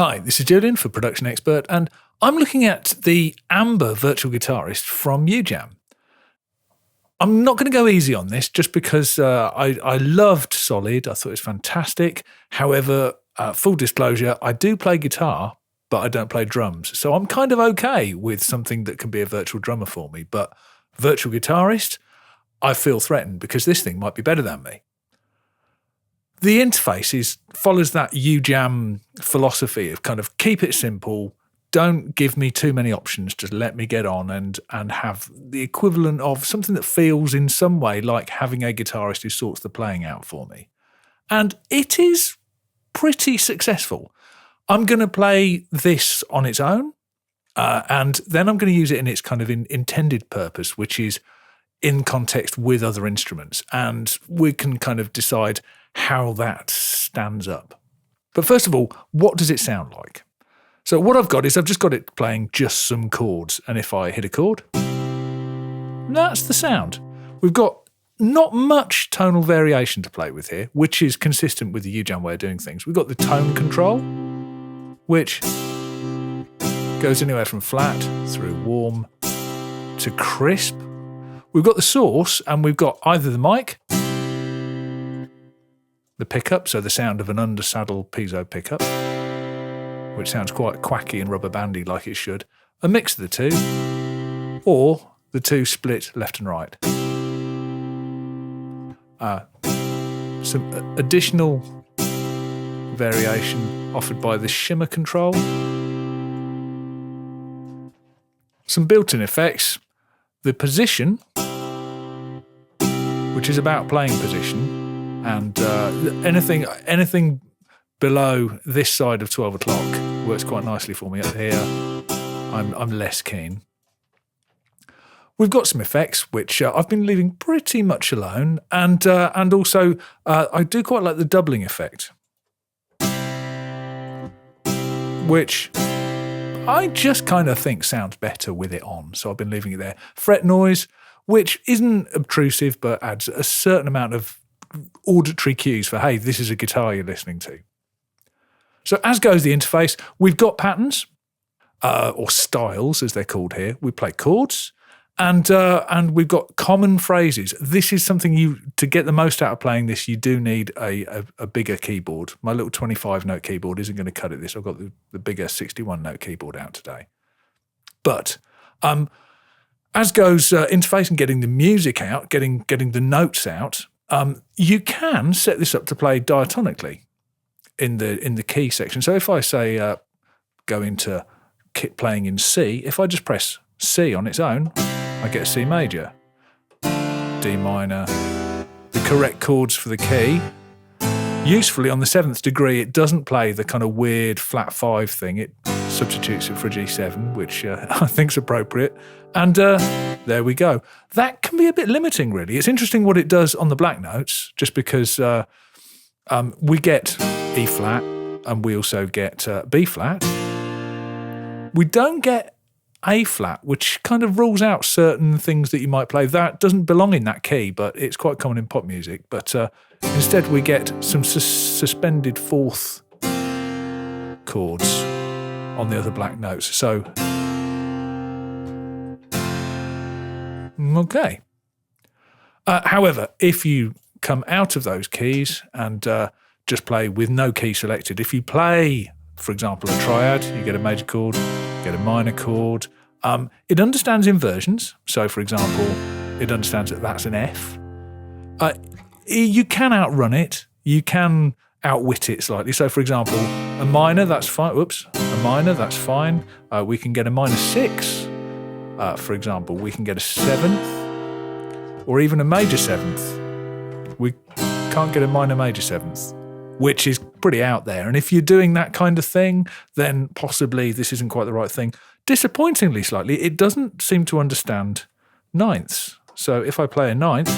Hi, this is Julian for Production Expert, and I'm looking at the Amber Virtual Guitarist from UJAM. I'm not going to go easy on this just because I loved Solid. I thought it was fantastic. However, full disclosure, I do play guitar, but I don't play drums. So I'm kind of okay with something that can be a virtual drummer for me. But Virtual Guitarist, I feel threatened because this thing might be better than me. The interface follows that UJAM philosophy of kind of keep it simple, don't give me too many options, just let me get on and have the equivalent of something that feels in some way like having a guitarist who sorts the playing out for me. And it is pretty successful. I'm going to play this on its own, and then I'm going to use it in its kind of intended purpose, which is in context with other instruments, and we can kind of decide how that stands up. But first of all, what does it sound like? So what I've got is I've just got it playing just some chords, and if I hit a chord, that's the sound. We've got not much tonal variation to play with here, which is consistent with the UJAM way of doing things. We've got the tone control, which goes anywhere from flat through warm to crisp. We've got the source, and we've got either the mic, the pickup, so the sound of an undersaddle piezo pickup, which sounds quite quacky and rubber bandy like it should, a mix of the two, or the two split left and right. Some additional variation offered by the shimmer control. Some built-in effects. The position, which is about playing position, and anything below this side of 12 o'clock works quite nicely for me. Up here, I'm less keen. We've got some effects which I've been leaving pretty much alone, and also I do quite like the doubling effect, which I just kind of think sounds better with it on, so I've been leaving it there. Fret noise, which isn't obtrusive but adds a certain amount of auditory cues for, hey, this is a guitar you're listening to. So as goes the interface, we've got patterns, or styles as they're called here. We play chords, and we've got common phrases. This is something to get the most out of playing this, you do need a bigger keyboard. My little 25-note keyboard isn't going to cut it this. I've got the bigger 61-note keyboard out today. But as goes interface and getting the music out, getting the notes out, you can set this up to play diatonically in the key section. So if I say go into playing in C, if I just press C on its own, I get a C major, D minor, the correct chords for the key. Usefully, on the 7th degree, it doesn't play the kind of weird flat 5 thing. It substitutes it for a G7, which I think's appropriate. And there we go. That can be a bit limiting, really. It's interesting what it does on the black notes, just because we get E flat and we also get B flat. We don't get A flat, which kind of rules out certain things that you might play. That doesn't belong in that key, but it's quite common in pop music. But instead we get some suspended 4th chords on the other black notes. So, okay. However, if you come out of those keys and just play with no key selected, if you play, for example, a triad, you get a major chord, you get a minor chord. It understands inversions. So, for example, it understands that that's an F. You can outrun it. You can outwit it slightly. So, for example, a minor, that's fine. Whoops. A minor, that's fine. We can get a minor 6. For example, we can get a 7th or even a major 7th. We can't get a minor major 7th, which is pretty out there. And if you're doing that kind of thing, then possibly this isn't quite the right thing. Disappointingly slightly, it doesn't seem to understand ninths. So if I play a ninth,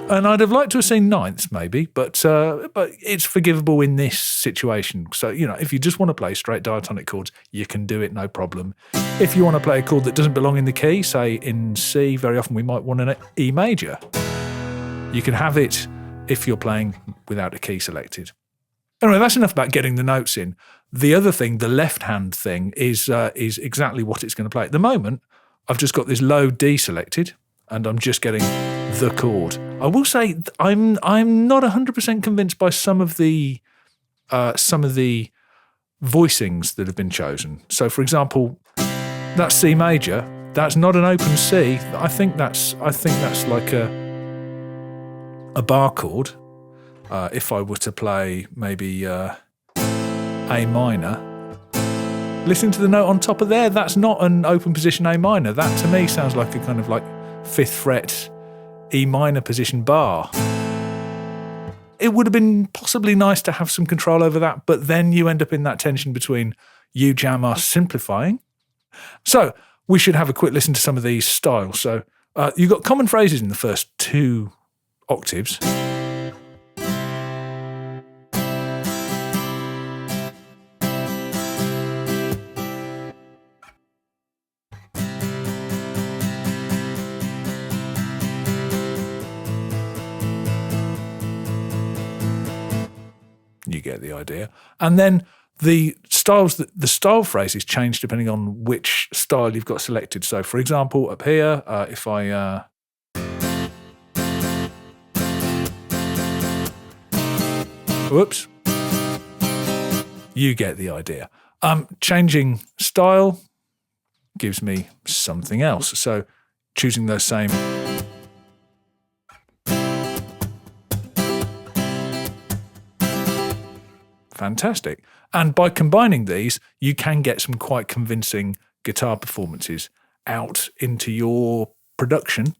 and I'd have liked to have seen ninths maybe, but it's forgivable in this situation. So, if you just want to play straight diatonic chords, you can do it, no problem. If you want to play a chord that doesn't belong in the key, say in C, very often we might want an E major. You can have it if you're playing without a key selected. Anyway, that's enough about getting the notes in. The other thing, the left-hand thing, is exactly what it's going to play. At the moment, I've just got this low D selected, and I'm just getting the chord. I will say I'm not 100% convinced by some of the voicings that have been chosen. So, for example, that C major, that's not an open C. I think that's like a bar chord. If I were to play maybe A minor, listen to the note on top of there. That's not an open position A minor. That to me sounds like a kind of like 5th fret E minor position bar. It would have been possibly nice to have some control over that, but then you end up in that tension between UJAM are simplifying. So we should have a quick listen to some of these styles. So you've got common phrases in the first 2 octaves. You get the idea. And then the style phrases change depending on which style you've got selected. So, for example, up here, if I whoops, you get the idea. Changing style gives me something else. So, choosing those same. Fantastic. And by combining these, you can get some quite convincing guitar performances out into your production.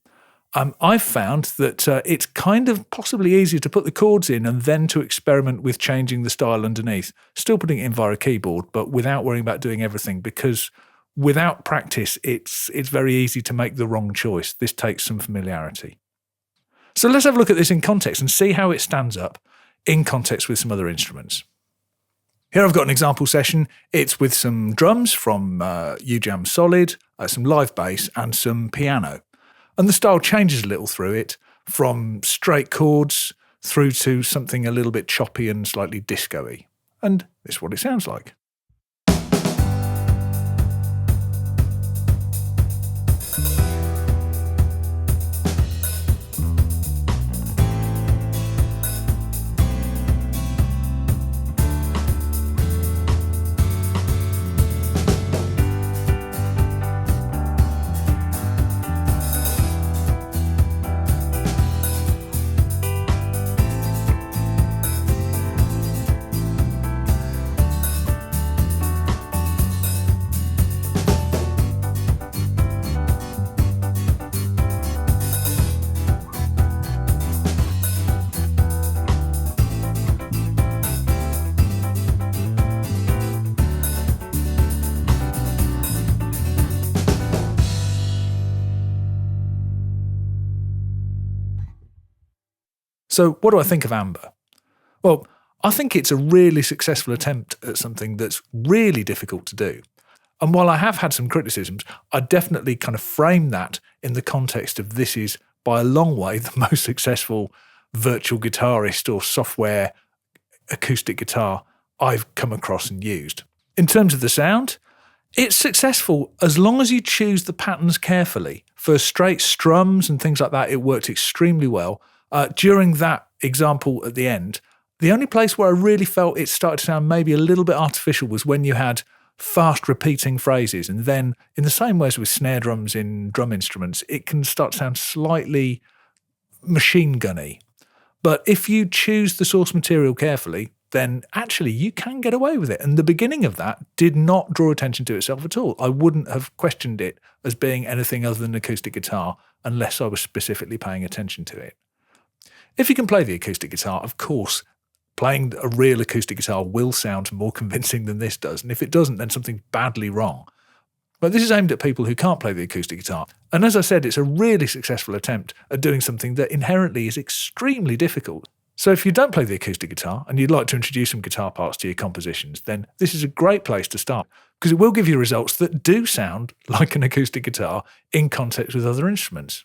I've found that it's kind of possibly easier to put the chords in and then to experiment with changing the style underneath, still putting it in via a keyboard, but without worrying about doing everything, because without practice, it's very easy to make the wrong choice. This takes some familiarity. So let's have a look at this in context and see how it stands up in context with some other instruments. Here I've got an example session. It's with some drums from UJAM Solid, some live bass and some piano. And the style changes a little through it, from straight chords through to something a little bit choppy and slightly disco-y. And this is what it sounds like. So what do I think of Amber? Well, I think it's a really successful attempt at something that's really difficult to do. And while I have had some criticisms, I definitely kind of frame that in the context of this is, by a long way, the most successful virtual guitarist or software acoustic guitar I've come across and used. In terms of the sound, it's successful as long as you choose the patterns carefully. For straight strums and things like that, it worked extremely well. During that example at the end, the only place where I really felt it started to sound maybe a little bit artificial was when you had fast repeating phrases. And then in the same way as with snare drums in drum instruments, it can start to sound slightly machine gunny. But if you choose the source material carefully, then actually you can get away with it. And the beginning of that did not draw attention to itself at all. I wouldn't have questioned it as being anything other than an acoustic guitar unless I was specifically paying attention to it. If you can play the acoustic guitar, of course, playing a real acoustic guitar will sound more convincing than this does. And if it doesn't, then something's badly wrong. But this is aimed at people who can't play the acoustic guitar. And as I said, it's a really successful attempt at doing something that inherently is extremely difficult. So if you don't play the acoustic guitar and you'd like to introduce some guitar parts to your compositions, then this is a great place to start, because it will give you results that do sound like an acoustic guitar in context with other instruments.